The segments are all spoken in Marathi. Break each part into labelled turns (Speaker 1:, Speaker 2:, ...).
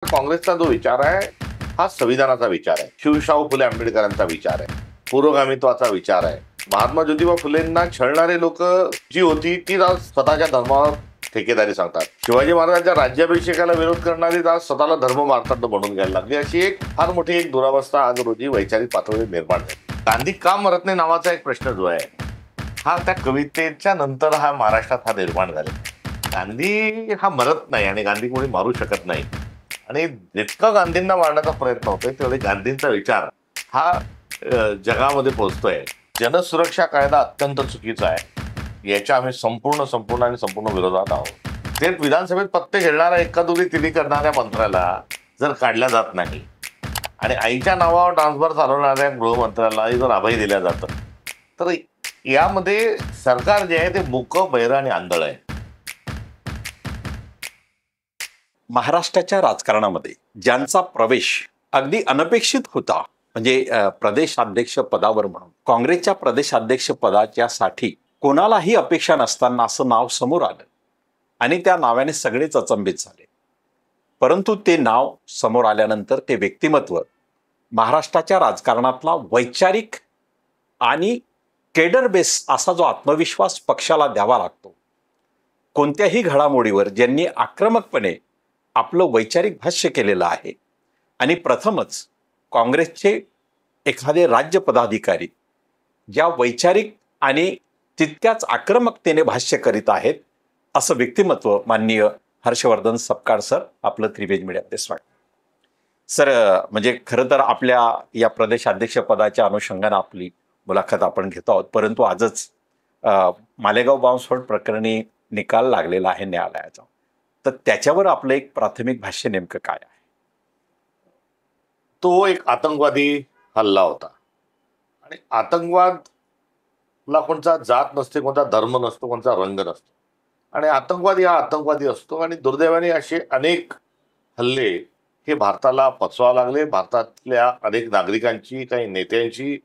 Speaker 1: काँग्रेसचा जो विचार आहे हा संविधानाचा विचार आहे, शिवशाहू फुले आंबेडकरांचा विचार आहे, पुरोगामित्वाचा विचार आहे. महात्मा ज्योतिबा फुलेंना छळणारे लोक जी होती ती आज स्वतःच्या धर्मावर ठेकेदारी सांगतात. शिवाजी महाराजांच्या राज्याभिषेकाला विरोध करणारी आज स्वतःला धर्म मार्तंड बनवून घ्यायला लागली. अशी एक फार मोठी एक दुरावस्था आज रोजी वैचारिक पातळीवर निर्माण झाली. गांधी का मरत नाही नावाचा एक प्रश्न जो आहे हा त्या कवितेच्या नंतर हा महाराष्ट्रात हा निर्माण झाला. गांधी हा मरत नाही आणि गांधी कोणी मारू शकत नाही. आणि जितका गांधींना मारण्याचा प्रयत्न होतोय तेवढे गांधींचा विचार हा जगामध्ये पोहोचतोय. जनसुरक्षा कायदा अत्यंत चुकीचा आहे, याच्या आम्ही संपूर्ण विरोधात आहोत. ते विधानसभेत पत्ते खेळणाऱ्या एकादुरी तिन्ही करणाऱ्या मंत्र्याला जर काढल्या जात नाही आणि आईच्या नावावर ट्रान्सफर चालवणाऱ्या गृहमंत्र्याला जर अभय दिल्या जातं तर यामध्ये सरकार जे आहे ते मूकं, बहिरं आणि आंधळ आहे.
Speaker 2: महाराष्ट्राच्या राजकारणामध्ये ज्यांचा प्रवेश अगदी अनपेक्षित होता, म्हणजे प्रदेशाध्यक्ष पदावर म्हणून काँग्रेसच्या प्रदेशाध्यक्ष पदाच्यासाठी कोणालाही अपेक्षा नसताना असं नाव समोर आलं आणि त्या नावाने सगळेच अचंबित झाले. परंतु ते नाव समोर आल्यानंतर ते व्यक्तिमत्व महाराष्ट्राच्या राजकारणातला वैचारिक आणि केडर बेस असा जो आत्मविश्वास पक्षाला द्यावा लागतो, कोणत्याही घडामोडीवर ज्यांनी आक्रमकपणे आपलं वैचारिक भाष्य केलेलं आहे आणि प्रथमच काँग्रेसचे एखादे राज्य पदाधिकारी ज्या वैचारिक आणि तितक्याच आक्रमकतेने भाष्य करीत आहेत, असं व्यक्तिमत्व माननीय हर्षवर्धन सपकाळ सर, आपलं त्रिवेद मीडियामध्ये स्वागत. सर, म्हणजे खरं तर आपल्या या प्रदेशाध्यक्ष पदाच्या अनुषंगाने आपली मुलाखत आपण घेतो आहोत, परंतु आजच मालेगाव बॉम्बस्फोट प्रकरणी निकाल लागलेला आहे न्यायालयाचा, तर त्याच्यावर आपलं एक प्राथमिक भाष्य नेमकं काय आहे?
Speaker 1: तो एक आतंकवादी हल्ला होता आणि आतंकवादला कोणता जात नसते, कोणता धर्म नसतो, कोणता रंग नसतो आणि आतंकवादी हा आतंकवादी असतो. आणि दुर्दैवाने असे अनेक हल्ले हे भारताला पचवावे लागले. भारतातल्या अनेक नागरिकांची, काही नेत्यांची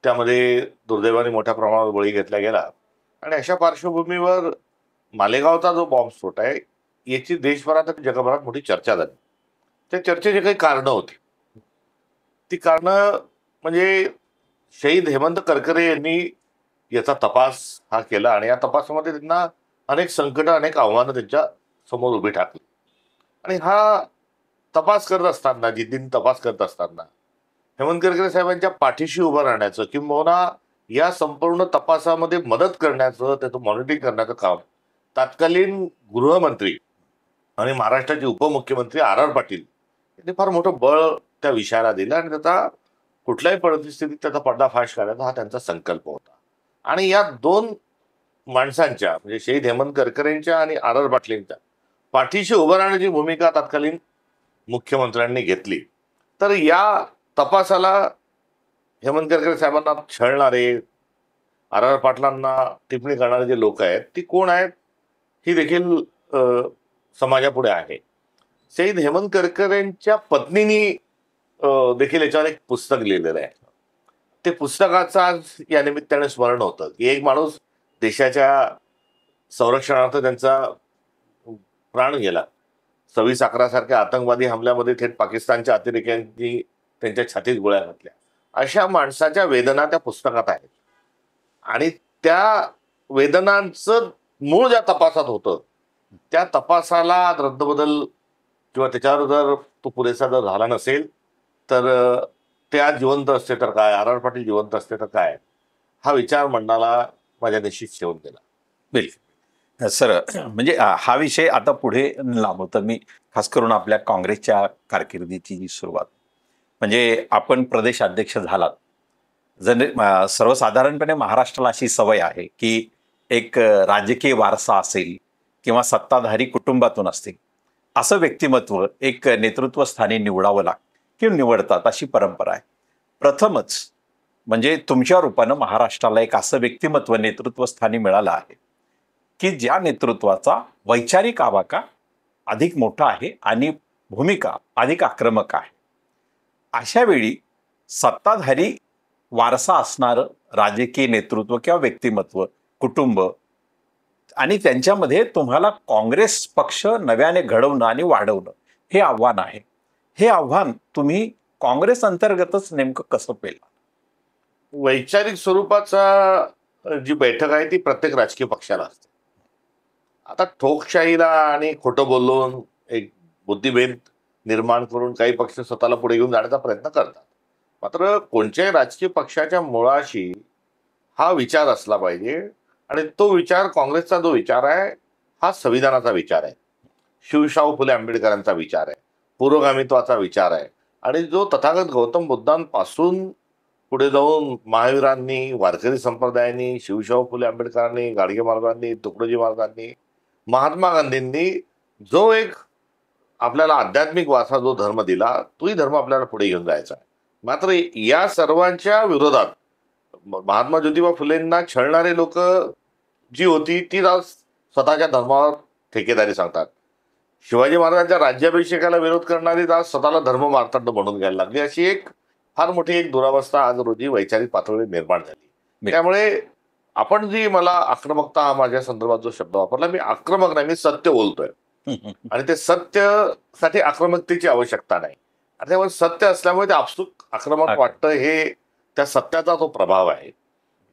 Speaker 1: त्यामध्ये दुर्दैवाने मोठ्या प्रमाणावर बळी घेतला गेला. आणि अशा पार्श्वभूमीवर मालेगावचा जो बॉम्बस्फोट आहे याची देशभरात आणि जगभरात मोठी चर्चा झाली. त्या चर्चेची काही कारणं होती. ती कारणं म्हणजे शहीद हेमंत करकरे यांनी याचा तपास हा केला आणि या तपासामध्ये त्यांना अनेक संकट, अनेक आव्हानं त्यांच्या समोर उभी ठाकली. आणि हा तपास करत असताना, जिद्दीने तपास करत असताना हेमंत करकरे साहेबांच्या पाठीशी उभं राहण्याचं किंबहुना या संपूर्ण तपासामध्ये मदत करण्याचं, त्याचं मॉनिटरिंग करण्याचं काम तत्कालीन गृहमंत्री आणि महाराष्ट्राचे उपमुख्यमंत्री आर पाटील यांनी फार मोठं बळ त्या विषयाला दिलं आणि त्याचा कुठल्याही परिस्थितीत त्याचा पर्दाफाश करायचा हा त्यांचा संकल्प होता. आणि या दोन माणसांच्या म्हणजे शहीद हेमंत करकरेंच्या आणि आर पाटलींच्या पाठीशी उभं राहण्याची भूमिका तत्कालीन मुख्यमंत्र्यांनी घेतली. तर या तपासाला हेमंत करकरे साहेबांना छळणारे, आर पाटलांना टिप्पणी करणारे जे लोक आहेत ती कोण आहेत ही देखील समाजापुढे आहे. शहीद हेमंत करकरेंच्या पत्नीनी देखील याच्यावर एक पुस्तक लिहिलेलं आहे. ते पुस्तकाचं आज या निमित्ताने स्मरण होतं की एक माणूस देशाच्या संरक्षणार्थ त्यांचा प्राण गेला. 26/11 सारख्या आतंकवादी हमल्यामध्ये थेट पाकिस्तानच्या अतिरेक्यांनी त्यांच्या छातीत गोळ्या घातल्या. अशा माणसाच्या वेदना त्या पुस्तकात आहेत आणि त्या वेदनांचं मूळ ज्या तपासात होतं त्या तपासाला रद्दबदल किंवा त्याच्यावर जर तो पुरेसा जर झाला नसेल तर ते आज जिवंत असते तर काय, आर पाटील जिवंत असते तर काय, हा विचार मनाला माझ्या निश्चित ठेवून गेला.
Speaker 2: बिलकुल सर, म्हणजे हा विषय आता पुढे लांबवतो मी, खास करून आपल्या काँग्रेसच्या कारकिर्दीची जी सुरुवात, म्हणजे आपण प्रदेशाध्यक्ष झालात. सर्वसाधारणपणे महाराष्ट्राला अशी सवय आहे की एक राजकीय वारसा असेल किंवा सत्ताधारी कुटुंबातून असतील असं व्यक्तिमत्व एक नेतृत्वस्थानी निवडावं लागतं किंवा निवडतात, अशी परंपरा आहे. प्रथमच म्हणजे तुमच्या रूपानं महाराष्ट्राला एक असं व्यक्तिमत्व नेतृत्वस्थानी मिळालं आहे की ज्या नेतृत्वाचा वैचारिक आवाका अधिक मोठा आहे आणि भूमिका अधिक आक्रमक आहे. अशा वेळी सत्ताधारी वारसा असणारं राजकीय नेतृत्व किंवा व्यक्तिमत्व, कुटुंब आणि त्यांच्यामध्ये तुम्हाला काँग्रेस पक्ष नव्याने घडवणं आणि वाढवणं हे आव्हान आहे. हे आव्हान तुम्ही काँग्रेस अंतर्गतच नेमकं कसं पेललं?
Speaker 1: वैचारिक स्वरूपाचा जी बैठक आहे ती प्रत्येक राजकीय पक्षाला असते. आता ठोकशाहीला आणि खोटं बोलून एक बुद्धिभेद निर्माण करून काही पक्ष स्वतःला पुढे घेऊन जाण्याचा प्रयत्न करतात. मात्र कोणत्याही राजकीय पक्षाच्या मुळाशी हा विचार असला पाहिजे आणि तो विचार काँग्रेसचा जो विचार आहे हा संविधानाचा विचार आहे, शिवशाहू फुले आंबेडकरांचा विचार आहे, पुरोगामित्वाचा विचार आहे. आणि जो तथागत गौतम बुद्धांपासून पुढे जाऊन महावीरांनी, वारकरी संप्रदायांनी, शिवशाहू फुले आंबेडकरांनी, गाडगे महाराजांनी, तुकडोजी महाराजांनी, महात्मा गांधींनी जो एक आपल्याला आध्यात्मिक वारसा जो धर्म दिला तोही धर्म आपल्याला पुढे घेऊन जायचा आहे. मात्र या सर्वांच्या विरोधात महात्मा ज्योतिबा फुलेंना छळणारे लोक जी होती ती आज स्वतःच्या धर्मावर ठेकेदारी सांगतात. शिवाजी महाराजांच्या राज्याभिषेकाला विरोध करणारी आज स्वतःला धर्म मार्तंड बनून घ्यायला लागली. अशी एक फार मोठी एक दुरावस्था आज रोजी वैचारिक पातळीवर निर्माण झाली. त्यामुळे आपण जी मला आक्रमकता हा माझ्या संदर्भात जो शब्द वापरला, मी आक्रमक नाही, मी सत्य बोलतोय. आणि ते सत्यसाठी आक्रमकतेची आवश्यकता नाही. आणि त्यामुळे सत्य असल्यामुळे ते आपसूक आक्रमक वाटतं, हे त्या सत्याचा तो प्रभाव आहे.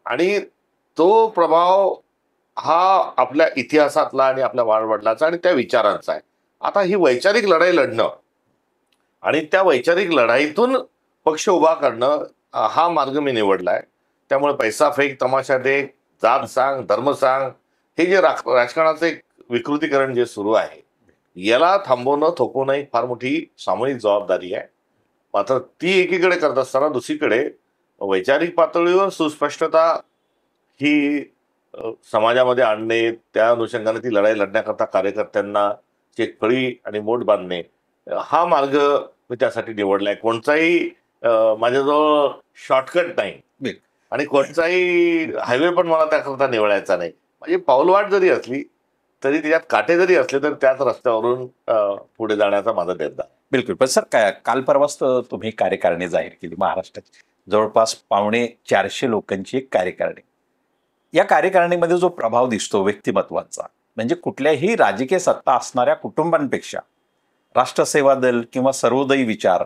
Speaker 1: आणि तो प्रभाव हा आपल्या इतिहासातला आणि आपल्या वाडवडिलांचा आणि त्या विचारांचा आहे. आता ही वैचारिक लढाई लढणं आणि त्या वैचारिक लढाईतून पक्ष उभा करणं हा मार्ग मी निवडलाय. त्यामुळे पैसा फेक, तमाशा दे, जात सांग, धर्म सांग, हे जे राजकारणाचं एक विकृतीकरण जे सुरू आहे याला थांबवणं, थोपवणं एक फार मोठी सामूहिक जबाबदारी आहे. मात्र ती एकीकडे करत असताना दुसरीकडे वैचारिक पातळीवर सुस्पष्टता ही समाजामध्ये आणणे, त्या अनुषंगाने ती लढाई लढण्याकरता कार्यकर्त्यांना एक फळी आणि मोठ बांधणे, हा मार्ग मी त्यासाठी निवडलाय. कोणताही माझ्याजवळ शॉर्टकट नाही आणि कोणताही हायवे पण मला त्याकरता निवडायचा नाही. म्हणजे पाऊलवाट जरी असली तरी त्याच्यात काटे जरी असले तर त्याच रस्त्यावरून पुढे जाण्याचा माझा निर्धार.
Speaker 2: बिलकुल. पण सर, काय काल परवाच तुम्ही कार्यकारिणी जाहीर केली महाराष्ट्राची, जवळपास 450 लोकांची एक कार्यकारिणी. या कार्यकारिणीमध्ये जो प्रभाव दिसतो व्यक्तिमत्वाचा, म्हणजे कुठल्याही राजकीय सत्ता असणाऱ्या कुटुंबांपेक्षा राष्ट्रसेवा दल किंवा सर्वोदयी विचार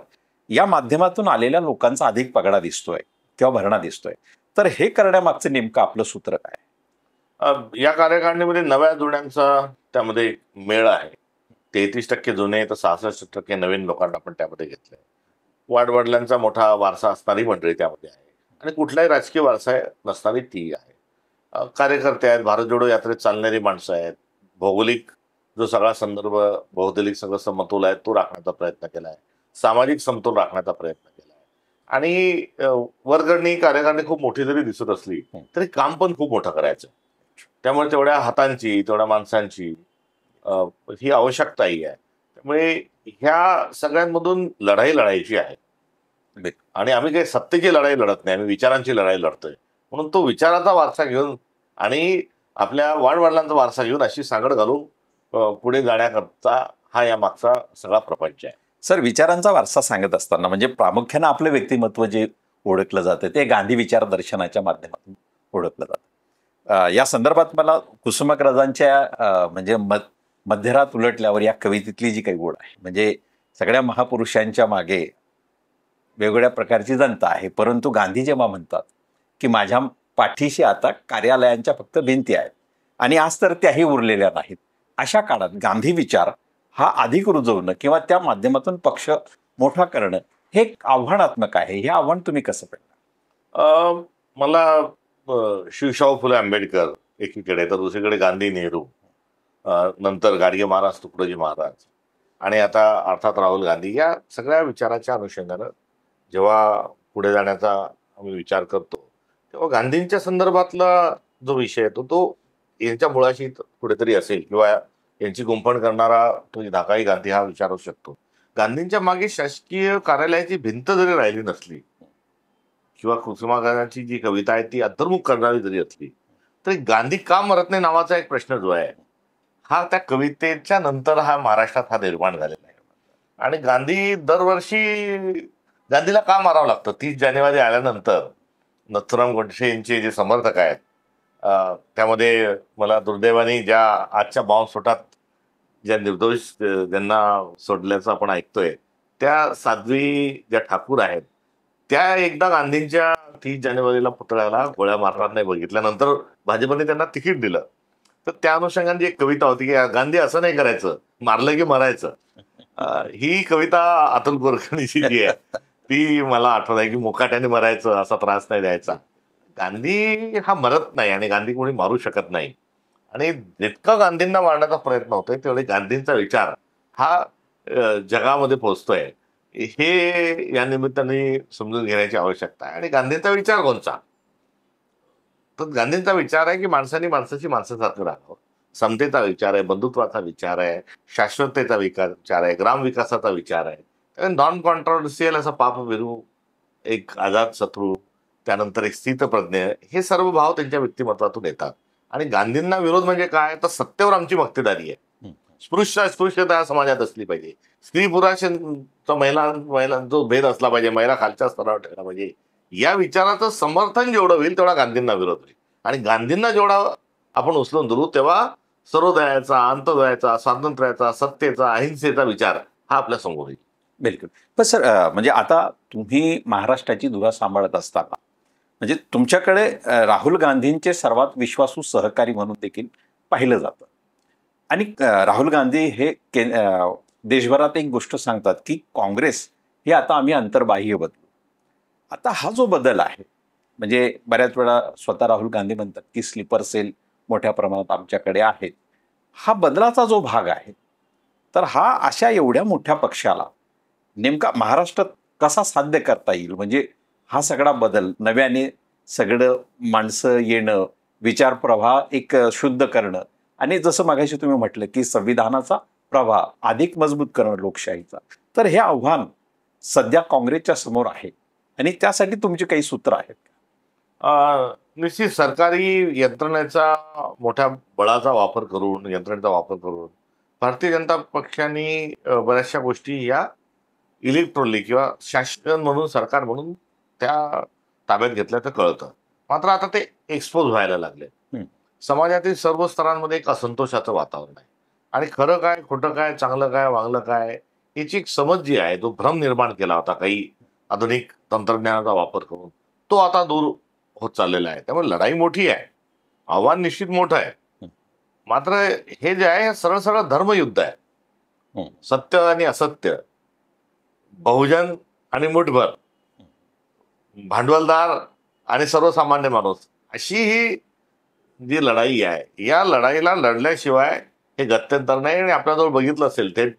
Speaker 2: या माध्यमातून आलेल्या लोकांचा अधिक पगडा दिसतोय किंवा भरणा दिसतोय. तर हे करण्यामागचं नेमकं आपलं सूत्र काय?
Speaker 1: या कार्यकारिणीमध्ये नव्या जुन्यांचा त्यामध्ये मेळ आहे. 33% जुने तर 66% नवीन लोकांना आपण त्यामध्ये घेतलंय. वाडवडिलांचा मोठा वारसा असणारी मंडळी त्यामध्ये आहे आणि कुठलाही राजकीय वारसा नसणारी ती आहे. कार्यकर्ते आहेत, भारत जोडो यात्रेत चालणारी माणसं आहेत. भौगोलिक जो सगळा संदर्भ, भौगोलिक सगळं समतोल आहे तो राखण्याचा प्रयत्न केला आहे. सामाजिक समतोल राखण्याचा प्रयत्न केला आहे. आणि वर्गणी कार्यकारिणी खूप मोठी जरी दिसत असली तरी काम पण खूप मोठं करायचं. त्यामुळे तेवढ्या हातांची, तेवढ्या माणसांची ही आवश्यकताही आहे. त्यामुळे ह्या सगळ्यांमधून लढाई लढायची आहे आणि आम्ही काही सत्तेची लढाई लढत नाही, आम्ही विचारांची लढाई लढतोय. म्हणून तो विचाराचा वारसा घेऊन आणि आपल्या वाडवडिलांचा वारसा घेऊन अशी सांगड घालून पुढे जाण्याकरता हा या मागचा सगळा प्रपंच आहे.
Speaker 2: सर, विचारांचा वारसा सांगत असताना म्हणजे प्रामुख्यानं आपलं व्यक्तिमत्व जे ओळखलं जातं ते गांधी विचार दर्शनाच्या माध्यमातून ओळखलं जातं. या संदर्भात मला कुसुमाग्रजांच्या म्हणजे मध्यरात उलटल्यावर या कवितेतली जी काही ओळ आहे, म्हणजे सगळ्या महापुरुषांच्या मागे वेगवेगळ्या प्रकारची जनता आहे, परंतु गांधी जेव्हा म्हणतात की माझ्या पाठीशी आता कार्यालयांच्या फक्त भिंती आहेत आणि आज तर त्याही उरलेल्या नाहीत, अशा काळात गांधी विचार हा अधिक रुजवणं किंवा त्या माध्यमातून पक्ष मोठा करणं हे आव्हानात्मक आहे. हे आव्हान तुम्ही कसं पाहिलं?
Speaker 1: मला शिवशाहू फुले आंबेडकर एकीकडे तर दुसरीकडे गांधी, नेहरू, नंतर गाडगे महाराज, तुकडोजी महाराज आणि आता अर्थात राहुल गांधी, या सगळ्या विचाराच्या अनुषंगानं जेव्हा पुढे जाण्याचा आम्ही विचार करतो तेव्हा गांधींच्या संदर्भातला जो विषय येतो तो यांच्या मुळाशी कुठेतरी असेल किंवा यांची गुंफण करणारा तो धाकाई गांधी हा विचार असू शकतो. गांधींच्या मागे शासकीय कार्यालयाची भिंत जरी राहिली नसली किंवा कुसुमाग्रजांची जी कविता आहे ती अंतर्मुख करणारी जरी असली तरी गांधी का मरत नाही नावाचा एक प्रश्न जो आहे हा त्या कवितेच्या नंतर हा महाराष्ट्रात हा निर्माण झालेला आहे. आणि गांधी दरवर्षी गांधीला का मारावं लागतं? 30 जानेवारी आल्यानंतर नथुराम गोडसे यांचे जे समर्थक आहेत त्यामध्ये मला दुर्दैवाने ज्या आजच्या बॉम्बस्फोटात ज्या निर्दोष ज्यांना सोडल्याचं आपण ऐकतोय त्या साध्वी ज्या ठाकूर आहेत त्या एकदा गांधींच्या 30 जानेवारीला पुतळ्याला गोळ्या मारणार नाही बघितल्यानंतर भाजपने त्यांना तिकीट दिलं. तर त्या अनुषंगाने एक कविता होती की गांधी असं नाही करायचं, मारलं की मरायचं. ही कविता अतुल गोरखणीची जी आहे ती मला आठवत आहे की मुकाट्याने मरायचं, असा त्रास नाही द्यायचा. गांधी हा मरत नाही आणि गांधी कोणी मारू शकत नाही. आणि जितका गांधींना मारण्याचा प्रयत्न होतोय तेवढे गांधींचा विचार हा जगामध्ये पोहोचतोय हे या निमित्ताने समजून घेण्याची आवश्यकता आहे. आणि गांधींचा विचार कोणचा? तर गांधींचा विचार आहे की माणसाने माणसाची माणसासारखं राहावं. समतेचा विचार आहे, बंधुत्वाचा विचार आहे, शाश्वततेचा विचार आहे, ग्रामविकासाचा विचार आहे. नॉन कॉन्ट्रोवर्सियल असं पापविरू, एक आझाद शत्रू, त्यानंतर एक स्थितप्रज्ञ, हे सर्व भाव त्यांच्या व्यक्तिमत्वातून येतात. आणि गांधींना विरोध म्हणजे काय, तर सत्तेवर आमची मक्तेदारी आहे. अस्पृश्यता समाजात असली पाहिजे. स्त्री पुरुषांचा महिला जो भेद असला पाहिजे, महिला खालच्या स्तरावर ठेवला पाहिजे. या विचाराचं समर्थन जेवढं होईल तेवढा गांधींना विरोध होईल. आणि गांधींना जेवढा आपण उचलून धरू तेव्हा सर्वोदयाचा, अंत्योदयाचा, स्वातंत्र्याचा, सत्तेचा, अहिंसेचा विचार हा आपल्या समोर येईल.
Speaker 2: बिलकुल. पण सर, म्हणजे आता तुम्ही महाराष्ट्राची धुरा सांभाळत असताना म्हणजे तुमच्याकडे राहुल गांधींचे सर्वात विश्वासू सहकारी म्हणून देखील पाहिलं जातं. आणि राहुल गांधी हे देशभरात एक गोष्ट सांगतात की काँग्रेस हे आता आम्ही अंतर्बाह्य बदलू. आता हा जो बदल आहे, म्हणजे बऱ्याच वेळा स्वतः राहुल गांधी म्हणतात की स्लीपर सेल मोठ्या प्रमाणात आमच्याकडे आहेत. हा बदलाचा जो भाग आहे, तर हा अशा एवढ्या मोठ्या पक्षाला नेमका महाराष्ट्रात कसा साध्य करता येईल? म्हणजे हा सगळा बदल, नव्याने सगळं माणसं येणं, विचार प्रवाह एक शुद्ध करणं, आणि जसं मागाशी तुम्ही म्हटलं की संविधानाचा प्रवाह अधिक मजबूत करणं लोकशाहीचा, तर हे आव्हान सध्या काँग्रेसच्या समोर आहे आणि त्यासाठी तुमची काही सूत्र आहेत?
Speaker 1: निश्चित सरकारी यंत्रणेचा मोठ्या बळाचा वापर करून, यंत्रणेचा वापर करून भारतीय जनता पक्षाने बऱ्याचशा गोष्टी या इलेक्ट्रॉनिक किंवा शासन म्हणून, सरकार म्हणून त्या ताब्यात घेतल्याचं कळतं. मात्र आता ते एक्सपोज व्हायला लागले. समाजातील सर्व स्तरांमध्ये एक असंतोषाचं वातावरण आहे. आणि खरं काय, खोटं काय, चांगलं काय, वांगलं काय, याची एक समज जी आहे, तो भ्रम निर्माण केला होता काही आधुनिक तंत्रज्ञानाचा वापर करून, तो आता दूर होत चाललेला आहे. त्यामुळे लढाई मोठी आहे, आव्हान निश्चित मोठं आहे. मात्र हे जे आहे, हे सरळ सरळ धर्मयुद्ध आहे. सत्य आणि असत्य, बहुजन आणि मुठभर, भांडवलदार आणि सर्वसामान्य माणूस, अशी ही जी लढाई आहे, या लढाईला लढल्याशिवाय हे गत्यंतर नाही. आणि आपल्याजवळ बघितलं असेल थेट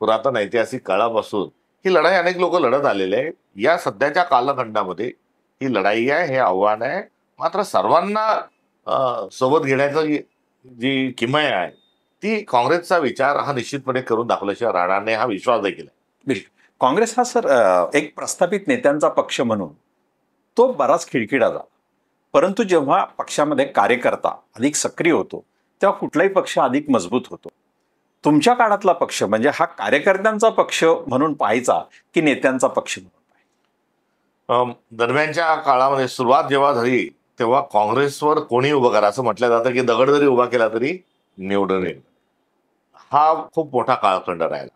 Speaker 1: पुरातन ऐतिहासिक काळापासून ही लढाई अनेक लोक लढत आलेले आहे. या सध्याच्या कालखंडामध्ये ही लढाई आहे, हे आव्हान आहे. मात्र सर्वांना सोबत घेण्याचं जी किमया आहे ती काँग्रेसचा विचार हा निश्चितपणे करून दाखवल्याशिवाय राहणार नाही, हा विश्वास देखील आहे.
Speaker 2: काँग्रेस हा सर एक प्रस्थापित नेत्यांचा पक्ष म्हणून तो बराच खिळखिळा झाला. परंतु जेव्हा पक्षामध्ये कार्यकर्ता अधिक सक्रिय होतो तेव्हा कुठलाही पक्ष अधिक मजबूत होतो. तुमच्या काळातला पक्ष म्हणजे हा कार्यकर्त्यांचा पक्ष म्हणून पाहायचा की नेत्यांचा पक्ष म्हणून पाहायचा?
Speaker 1: दरम्यानच्या काळामध्ये सुरुवात जेव्हा झाली तेव्हा काँग्रेसवर कोणी उभं करा असं म्हटलं जातं की दगड जरी उभा केला तरी निवडून येईल. हा खूप मोठा कालखंड राहिला.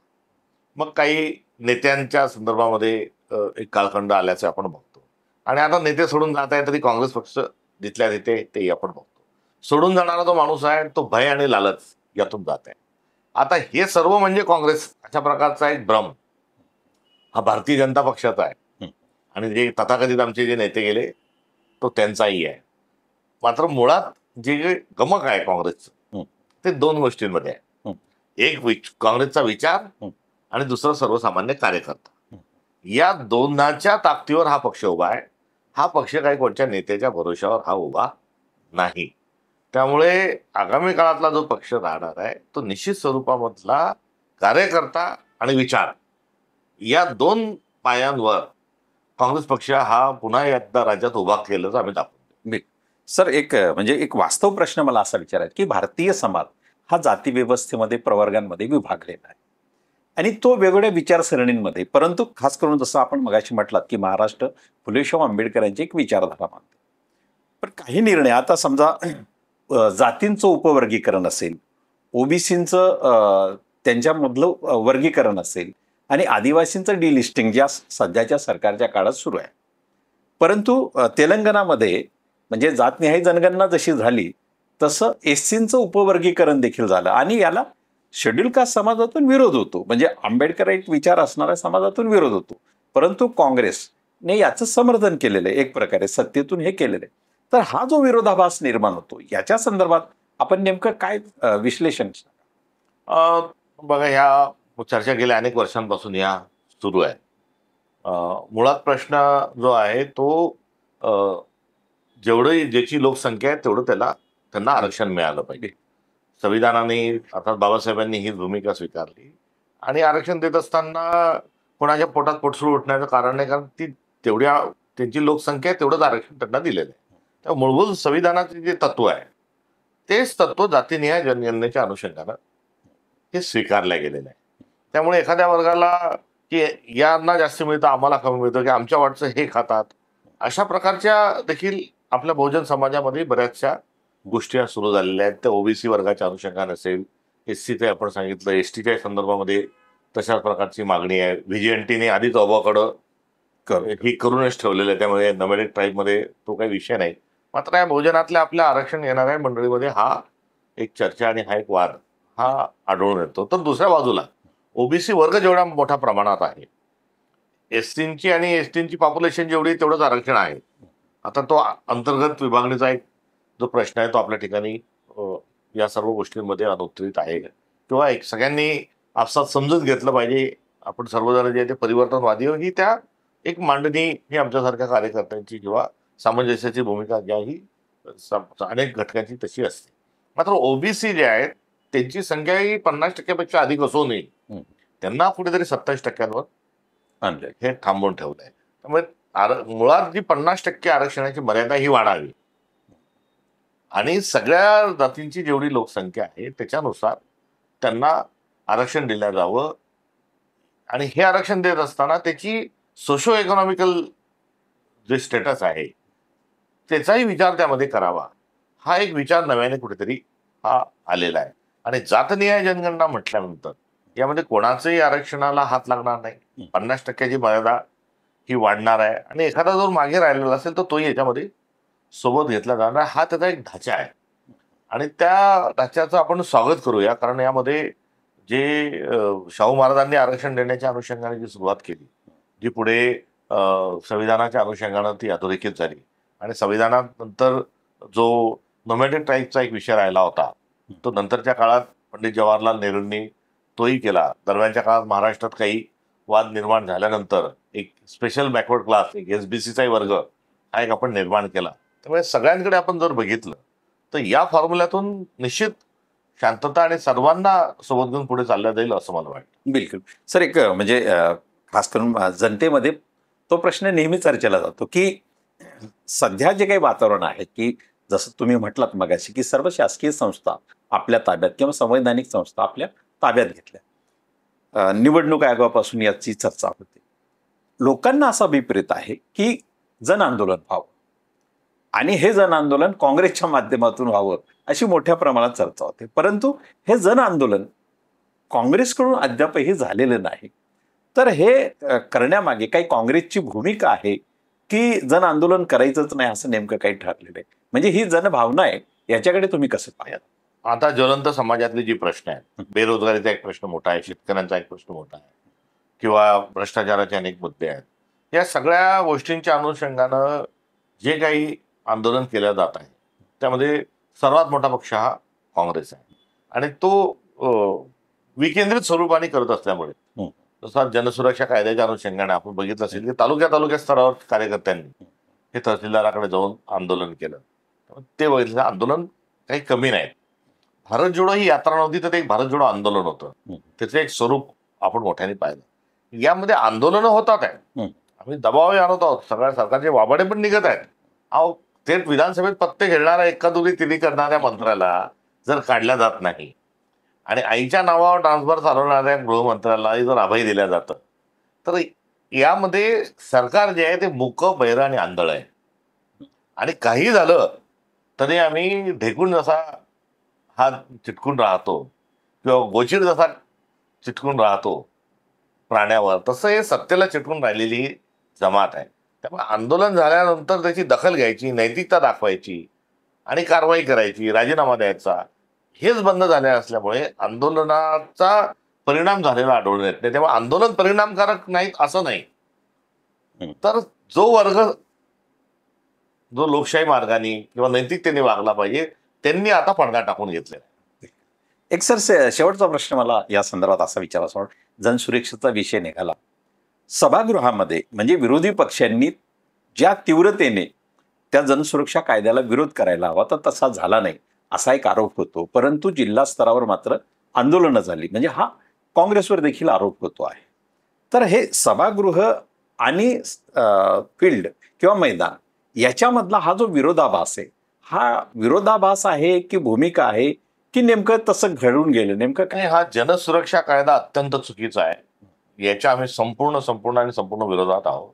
Speaker 1: मग काही नेत्यांच्या संदर्भामध्ये एक कालखंड आल्याचे आपण बघतो. आणि आता नेते सोडून जात आहे तरी काँग्रेस पक्ष जिथल्या तिथे तेही आपण बघतो. सोडून जाणारा तो माणूस आहे तो भय आणि लालच यातून जात आहे. आता हे सर्व म्हणजे काँग्रेस अशा प्रकारचा एक भ्रम हा भारतीय जनता पक्षाचा आहे. आणि जे तथाकथित आमचे जे नेते गेले तो त्यांचाही आहे. मात्र मुळात जे गमक आहे काँग्रेसचं ते दोन गोष्टींमध्ये आहे. एक काँग्रेसचा विचार आणि दुसरं सर्वसामान्य कार्यकर्ता. या दोनाच्या ताकदीवर हा पक्ष उभा आहे. हा पक्ष काही कोणत्या नेत्याच्या भरोशावर हा उभा नाही. त्यामुळे आगामी काळातला जो पक्ष राहणार आहे तो निश्चित स्वरूपामधला कार्यकर्ता आणि विचार या दोन पायांवर काँग्रेस पक्ष हा पुन्हा एकदा राज्यात उभा केल्याचं आम्ही दाखवतो.
Speaker 2: सर, एक म्हणजे एक वास्तव प्रश्न मला असा विचारायचा की भारतीय समाज हा जाती व्यवस्थेमध्ये, प्रवर्गांमध्ये विभागलेला आहे आणि तो वेगवेगळ्या विचारसरणींमध्ये, परंतु खास करून जसं आपण मगाशी म्हटलात की महाराष्ट्र फुलेशाह आंबेडकरांची एक विचारधारा मानते. पण काही निर्णय आता समजा जातींचं उपवर्गीकरण असेल, ओबीसींचं त्यांच्यामधलं वर्गीकरण असेल, आणि आदिवासींचं डिलिस्टिंग ज्या सध्याच्या सरकारच्या काळात सुरू आहे. परंतु तेलंगणामध्ये म्हणजे जातनिहाय जनगणना जशी झाली तसं एससींचं उपवर्गीकरण देखील झालं आणि याला शेड्यूल कास्ट समाजातून विरोध होतो, म्हणजे आंबेडकराईट विचार असणाऱ्या समाजातून विरोध होतो. परंतु काँग्रेसने याचं समर्थन केलेलं आहे, एक प्रकारे सत्तेतून हे केलेलं आहे. तर हा जो विरोधाभास निर्माण होतो याच्या संदर्भात आपण नेमकं काय विश्लेषण?
Speaker 1: बघा, ह्या चर्चा गेल्या अनेक वर्षांपासून या सुरू आहे. मुळात प्रश्न जो आहे तो जेवढी ज्याची लोकसंख्या आहे तेवढं त्यांना आरक्षण मिळालं पाहिजे. संविधानाने अर्थात बाबासाहेबांनी ही भूमिका स्वीकारली आणि आरक्षण देत असताना कोणाच्या पोटात पोटसूळ उठण्याचं कारण नाही, कारण ती तेवढ्या त्यांची लोकसंख्या आहे तेवढंच आरक्षण त्यांना दिलेलं आहे. त्या मूलभूत संविधानाचे जे तत्व आहे तेच तत्व जातीनिहाय जनगणनेच्या अनुषंगानं हे स्वीकारलं गेलेलं आहे. त्यामुळे एखाद्या वर्गाला की यांना जास्त मिळतं आम्हाला कमी मिळतं, की आमच्या वाटचं हे खातात, अशा प्रकारच्या देखील आपल्या बहुजन समाजामध्ये बऱ्याचशा गोष्टी सुरू झालेल्या आहेत. त्या ओबीसी वर्गाच्या अनुषंगाने असेल, एससीचे आपण सांगितलं, एसटीच्या संदर्भामध्ये तशाच प्रकारची मागणी आहे. व्हीजीएनटीने आधीच अबाकडं ही करूनच ठेवलेलं आहे, त्यामुळे नोमॅडिक ट्राईबमध्ये तो काही विषय नाही. मात्र या बहुजनातल्या आपल्या आरक्षण घेणाऱ्या मंडळीमध्ये हा एक चर्चा आणि हा एक वाद हा आढळून येतो. तर दुसऱ्या बाजूला ओबीसी वर्ग जेवढा मोठ्या प्रमाणात आहे, एसटींची आणि एसटींची पॉप्युलेशन जेवढी तेवढंच आरक्षण आहे. आता तो अंतर्गत विभागणीचा एक जो प्रश्न आहे तो आपल्या ठिकाणी या सर्व गोष्टींमध्ये अनुत्तरित आहे, किंवा एक सगळ्यांनी आपसात समजून घेतलं पाहिजे. आपण सर्वजण जे ते परिवर्तनवादी ही त्या एक मांडणी ही आमच्यासारख्या कार्यकर्त्यांची किंवा सामंजस्याची भूमिका ज्या ही अनेक घटकांची तशी असते. मात्र ओबीसी जे आहेत त्यांची संख्या ही 50% अधिक असूनही त्यांना कुठेतरी 27%
Speaker 2: आणलंय,
Speaker 1: हे थांबवून ठेवलंय. त्यामुळे मुळात जी 50% आरक्षणाची मर्यादा ही वाढावी आणि सगळ्या जातींची जेवढी लोकसंख्या आहे त्याच्यानुसार त्यांना आरक्षण दिलं जावं. आणि हे आरक्षण देत असताना त्याची सोशो इकॉनॉमिकल जे स्टेटस आहे त्याचाही विचार त्यामध्ये करावा. हा एक विचार नव्याने कुठेतरी हा आलेला आहे. आणि जातनिहाय जनगणना म्हटल्यानंतर यामध्ये कोणाचंही आरक्षणाला हात लागणार नाही. 50%ची मर्यादा ही वाढणार आहे आणि एखादा जर मागे राहिलेला असेल तर तोही याच्यामध्ये सोबत घेतला जाणार. हा त्याचा एक ढाचा आहे आणि त्या ढाच्याचं आपण स्वागत करूया, कारण यामध्ये जे शाहू महाराजांनी आरक्षण देण्याच्या अनुषंगाने जी सुरुवात केली, जी पुढे संविधानाच्या अनुषंगानं ती अधोरेखित झाली आणि संविधानानंतर जो नोमॅडिक ट्राईबचा एक विषय राहिला होता तो नंतरच्या काळात पंडित जवाहरलाल नेहरूंनी तोही केला. दरम्यानच्या काळात महाराष्ट्रात काही वाद निर्माण झाल्यानंतर एक स्पेशल बॅकवर्ड क्लास, एक एसबीसीचाही वर्ग हा एक आपण निर्माण केला. त्यामुळे सगळ्यांकडे आपण जर बघितलं तर या फॉर्म्युल्यातून निश्चित शांतता आणि सर्वांना सोबत घेऊन पुढे चाललं जाईल असं मला वाटतं.
Speaker 2: बिलकुल सर. एक म्हणजे खास करून जनतेमध्ये तो प्रश्न नेहमी चर्चेला जातो की सध्या जे काही वातावरण आहे की जसं तुम्ही म्हटलात मगाशी की सर्व शासकीय संस्था आपल्या ताब्यात किंवा संवैधानिक संस्था आपल्या ताब्यात घेतल्या. निवडणूक आयोगापासून याची चर्चा होते. लोकांना असा अभिप्रेत आहे की जन आंदोलन व्हावं आणि हे जन आंदोलन काँग्रेसच्या माध्यमातून व्हावं अशी मोठ्या प्रमाणात चर्चा होते. परंतु हे जन आंदोलन काँग्रेसकडून अद्यापही झालेलं नाही. तर हे करण्यामागे काही काँग्रेसची भूमिका आहे की जन आंदोलन करायचंच नाही असं नेमकं काही ठरलेलं आहे? म्हणजे ही जनभावना आहे, याच्याकडे तुम्ही कसं पाहता?
Speaker 1: आता ज्वलंत समाजातली जी प्रश्न आहेत, बेरोजगारीचा एक प्रश्न मोठा आहे, शेतकऱ्यांचा एक प्रश्न मोठा आहे, किंवा भ्रष्टाचाराचे अनेक मुद्दे आहेत. या सगळ्या गोष्टींच्या अनुषंगानं जे काही आंदोलन केलं जात आहे त्यामध्ये सर्वात मोठा पक्ष हा काँग्रेस आहे आणि तो विकेंद्रित स्वरूपाने करत असल्यामुळे जसं जनसुरक्षा कायद्याच्या अनुषंगाने आपण बघितलं असेल की तालुक्या स्तरावर कार्यकर्त्यांनी हे तहसीलदाराकडे जाऊन आंदोलन केलं. ते बघितलं आंदोलन काही कमी नाही. भारत जोडो ही यात्रा नव्हती तर ते एक भारत जोडो आंदोलन होतं. त्याचं एक स्वरूप आपण मोठ्याने पाहिलं. यामध्ये आंदोलनं होतात आहेत, आम्ही दबावही आणत आहोत, सगळ्या सरकारचे वाबाडे पण निघत आहेत. अहो थेट विधानसभेत पत्ते खेळणाऱ्या एकादुरी तिरी करणाऱ्या मंत्र्याला जर काढल्या जात नाही आणि आईच्या नावावर ट्रान्सफर चालवणाऱ्या गृहमंत्र्याला जर अभय दिल्या जातं तर यामध्ये सरकार जे आहे ते मूकं, बहिरं आणि आंधळ आहे. आणि काही झालं तरी आम्ही ढेकून जसा हा चिटकून राहतो किंवा गोचीड जसा चिटकून राहतो प्राण्यावर, तसं हे सत्तेला चिटकून राहिलेली जमात आहे. त्यामुळे आंदोलन झाल्यानंतर त्याची दखल घ्यायची, नैतिकता दाखवायची आणि कारवाई करायची, राजीनामा द्यायचा, हेच बंद झाले असल्यामुळे आंदोलनाचा परिणाम झालेला आढळून येत नाही. तेव्हा आंदोलन परिणामकारक नाहीत असं नाही, तर जो वर्ग जो लोकशाही मार्गाने किंवा नैतिकतेने वागला पाहिजे त्यांनी आता पडदा टाकून घेतलेला आहे.
Speaker 2: एक सर शेवटचा प्रश्न मला या संदर्भात असा विचारायचा वाटतो. जनसुरक्षेचा विषय निघाला सभागृहामध्ये, म्हणजे विरोधी पक्षांनी ज्या तीव्रतेने त्या जनसुरक्षा कायद्याला विरोध करायला हवा तर तसा झाला नाही असा एक आरोप होतो. परंतु जिल्हा स्तरावर मात्र आंदोलनं झाली, म्हणजे हा काँग्रेसवर देखील आरोप होतो आहे. तर हे सभागृह आणि फील्ड किंवा मैदान याच्यामधला हा जो विरोधाभास आहे, हा विरोधाभास आहे की भूमिका आहे की नेमकं तसं घडून गेलं, नेमकं काय?
Speaker 1: हा जनसुरक्षा कायदा अत्यंत चुकीचा आहे. याच्या आम्ही संपूर्ण विरोधात आहोत.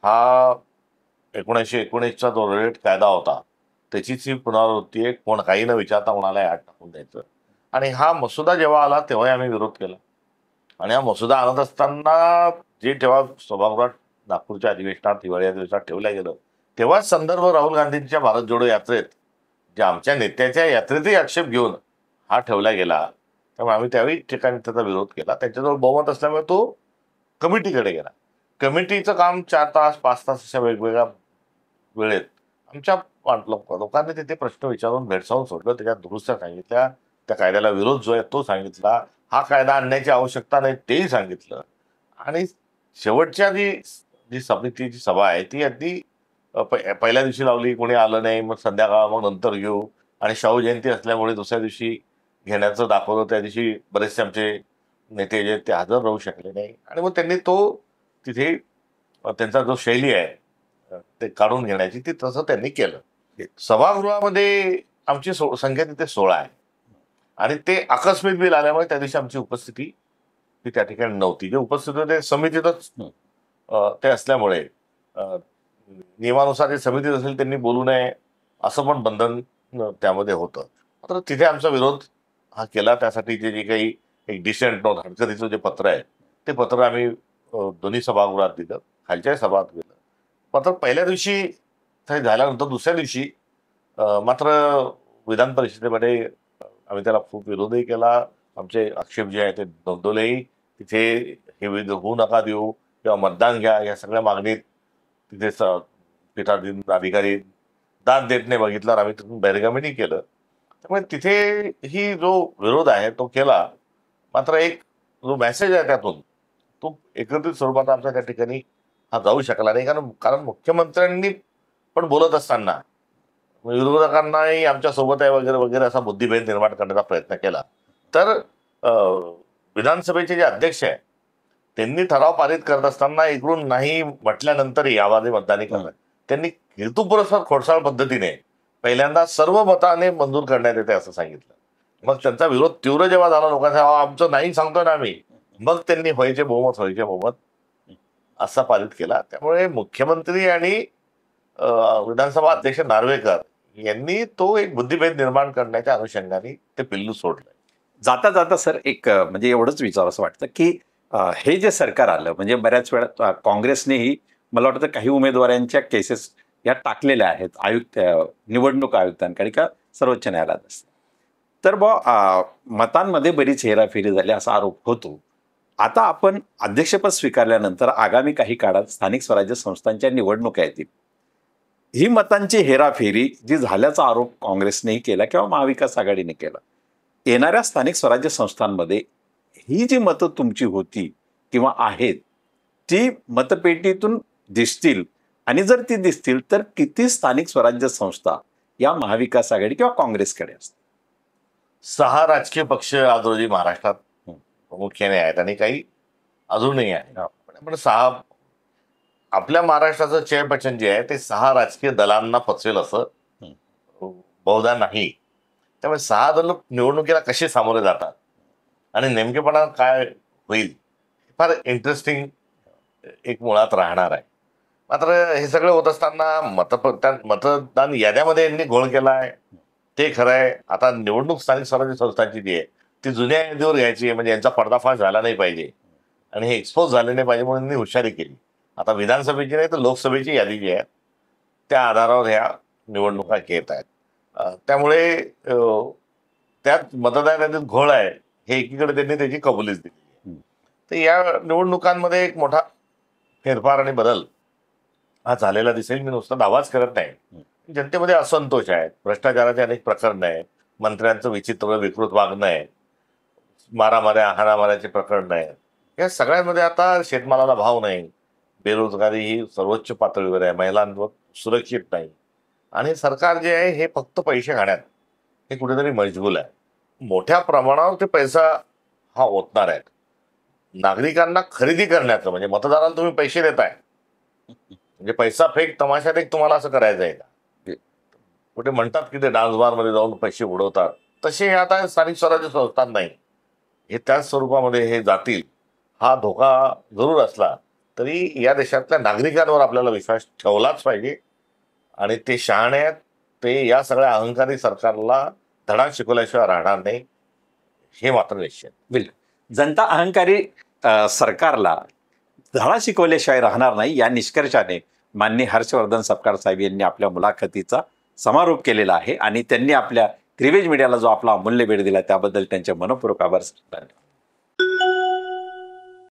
Speaker 1: हा 1919चा जो रयत कायदा होता त्याचीच ही पुनरावृत्ती आहे. कोण काही न विचारता कोणाला आत टाकून द्यायचं. आणि हा मसुदा जेव्हा आला तेव्हाही आम्ही विरोध केला. आणि हा मसुदा आणत असताना जे तेव्हा सभागृहात नागपूरच्या अधिवेशनात, हिवाळी अधिवेशनात ठेवलं गेलं, तेव्हाच संदर्भ राहुल गांधींच्या भारत जोडो यात्रेत, जे आमच्या नेत्याच्या यात्रेतही आक्षेप घेऊन हा ठेवला गेला. त्यामुळे आम्ही त्यावेळी ठिकाणी त्याचा विरोध केला. त्यांच्याजवळ बहुमत असल्यामुळे तो कमिटीकडे गेला. कमिटीचं काम 4 तास 5 तास अशा वेगवेगळ्या वेळेत आमच्या लोकांनी तिथे प्रश्न विचारून भेडसावून सोडलं. त्याच्यात दुरुस्त्या सांगितल्या, त्या कायद्याला विरोध जो आहे तो सांगितला, हा कायदा आणण्याची आवश्यकता नाही तेही सांगितलं. आणि शेवटच्या जी समितीची सभा आहे ती अगदी पहिल्या दिवशी लावली, कोणी आलं नाही, मग संध्याकाळ, मग नंतर घेऊ. आणि शाहू जयंती असल्यामुळे दुसऱ्या दिवशी घेण्याचं दाखवलं. त्या दिवशी बरेचसे आमचे नेते जे ते हजर राहू शकले नाही. आणि मग त्यांनी तो तिथे त्यांचा जो शैली आहे ते काढून घेण्याची, ती तसं त्यांनी केलं. सभागृहामध्ये आमची संख्या तिथे 16 आहे. आणि ते आकस्मिक बिल आल्यामुळे त्या दिवशी आमची उपस्थिती ती त्या ठिकाणी नव्हती. जे उपस्थित होते समितीतच ते असल्यामुळे नियमानुसार जे समितीत असेल त्यांनी बोलू नये असं पण बंधन त्यामध्ये होतं. मात्र तिथे आमचा विरोध हा केला. त्यासाठी जे काही एक डिसेंट नोट, हरकतीचं जे पत्र आहे ते पत्र आम्ही दोन्ही सभागृहात दिलं, खालच्याही सभात दिलं. मात्र पहिल्या दिवशी झाल्यानंतर दुसऱ्या दिवशी मात्र विधान परिषदेमध्ये आम्ही त्याला खूप विरोधही केला. आमचे आक्षेप जे आहे ते नोंदवलेही. तिथे हे होऊ नका देऊ किंवा मतदान घ्या या सगळ्या मागणीत तिथे पीठाधीन अधिकारी दाद देत नाही बघितल्यावर आम्ही तिथून बहिर्गमनही केलं. त्यामुळे तिथे ही जो विरोध आहे तो केला. मात्र एक जो मेसेज आहे त्यातून तो एकत्रित स्वरूपात आमच्या त्या ठिकाणी हा जाऊ शकला नाही. कारण मुख्यमंत्र्यांनी पण बोलत असताना विरोधकांनाही आमच्या सोबत आहे वगैरे वगैरे असा बुद्धिभेद निर्माण करण्याचा प्रयत्न केला. तर विधानसभेचे जे अध्यक्ष आहे त्यांनी ठराव पारित करत असताना इकडून नाही म्हटल्यानंतरही आवाजी मतदानी करतात. त्यांनी हेतुपुरस्सर खोडसाळ पद्धतीने पहिल्यांदा सर्व मताने मंजूर करण्यात येते असं सांगितलं. मग त्यांचा विरोध तीव्र जेव्हा झाला लोकांचा, आमचं नाही सांगतोय ना आम्ही, मग त्यांनी व्हायचे बहुमत असा पारित केला. त्यामुळे मुख्यमंत्री आणि विधानसभा अध्यक्ष नार्वेकर यांनी तो एक बुद्धिभेद निर्माण करण्याच्या अनुषंगाने ते पिल्लू सोडलंय.
Speaker 2: जाता जाता सर एक म्हणजे एवढंच विचार असं वाटतं की हे जे सरकार आलं, म्हणजे बऱ्याच वेळा काँग्रेसनेही मला वाटतं काही उमेदवारांच्या केसेस या टाकलेल्या आहेत निवडणूक आयुक्तांकडे का सर्वोच्च न्यायालयात असतं. तर मतांमध्ये बरीच हेराफेरी झाली असा आरोप होतो. आता आपण अध्यक्षपद स्वीकारल्यानंतर आगामी काही काळात स्थानिक स्वराज्य संस्थांच्या निवडणुका येतील. ही मतांची हेराफेरी जी झाल्याचा आरोप काँग्रेसनेही केला किंवा महाविकास आघाडीने केला. येणाऱ्या स्थानिक स्वराज्य संस्थांमध्ये ही जी मतं तुमची होती किंवा आहेत ती मतपेटीतून दिसतील, आणि जर ती दिसतील तर किती स्थानिक स्वराज्य संस्था या महाविकास आघाडी किंवा काँग्रेसकडे असतात?
Speaker 1: 6 राजकीय पक्ष आज रोजी महाराष्ट्रात प्रामुख्याने आहेत आणि काही अजूनही आहे. पण 6 आपल्या महाराष्ट्राचं चेअरपर्सन जे आहे ते 6 राजकीय दलांना पचवेल असं बहुधा नाही. त्यामुळे 6 दल निवडणुकीला कसे सामोरे जातात आणि नेमकेपणा काय होईल फार इंटरेस्टिंग एक मुळात राहणार आहे. मात्र हे सगळं होत असताना मतदान याद्यामध्ये यांनी घोळ केलाय ते खरं आहे. आता निवडणूक स्थानिक स्वराज्य संस्थांची जी आहे ती जुन्या यादीवर घ्यायची आहे, म्हणजे यांचा पर्दाफाश झाला नाही पाहिजे आणि हे एक्सपोज झाले नाही पाहिजे म्हणून त्यांनी हुशारी केली. आता विधानसभेची नाही तर लोकसभेची यादी जी आहे त्या आधारावर ह्या निवडणुका घेत आहेत. त्यामुळे त्यात मतदारांतील घोळ आहे हे एकीकडे त्यांनी त्याची कबुलीच दिली आहे. तर या निवडणुकांमध्ये एक मोठा फेरफार आणि बदल हा झालेला दिसेल. मी नुसता दावाच करत नाही. जनतेमध्ये असंतोष आहे, भ्रष्टाचाराचे अनेक प्रकरण आहेत, मंत्र्यांचं विचित्र विकृत वागणं आहे, मारामाऱ्या हाणामाऱ्याचे प्रकरण आहेत. या सगळ्यांमध्ये आता शेतमालाला भाव नाही, बेरोजगारी ही सर्वोच्च पातळीवर आहे, महिलांवर सुरक्षित नाही आणि सरकार जे आहे हे फक्त पैसे खाण्यात हे कुठेतरी मशगूल आहे. मोठ्या प्रमाणावर ते पैसा हा ओतणार आहेत. नागरिकांना खरेदी करण्याचं म्हणजे मतदारांना तुम्ही पैसे देताय म्हणजे पैसा फेक तमाशा फेक तुम्हाला असं करायचं आहे का? कुठे म्हणतात की ते डान्स बार मध्ये जाऊन पैसे उडवतात, तसे हे आता स्थानिक स्वराज्य संस्था नाही, हे त्याच स्वरूपामध्ये हे जातील. हा धोका जरूर असला तरी या देशातल्या नागरिकांवर आपल्याला विश्वास ठेवलाच पाहिजे आणि ते शहाणे आहेत. ते या सगळ्या अहंकारी सरकारला धडा शिकवल्याशिवाय राहणार नाही हे मात्र निश्चित.
Speaker 2: जनता अहंकारी सरकारला धडा शिकवल्याशिवाय राहणार नाही या निष्कर्षाने माननीय हर्षवर्धन सपकाळ साहेब यांनी आपल्या मुलाखतीचा समारोप केलेला आहे आणि त्यांनी आपल्या त्रिवेज मीडियाला जो आपला अमूल्य वेळ दिला त्याबद्दल त्यांचे मनपूर्वक आभार. धन्यवाद.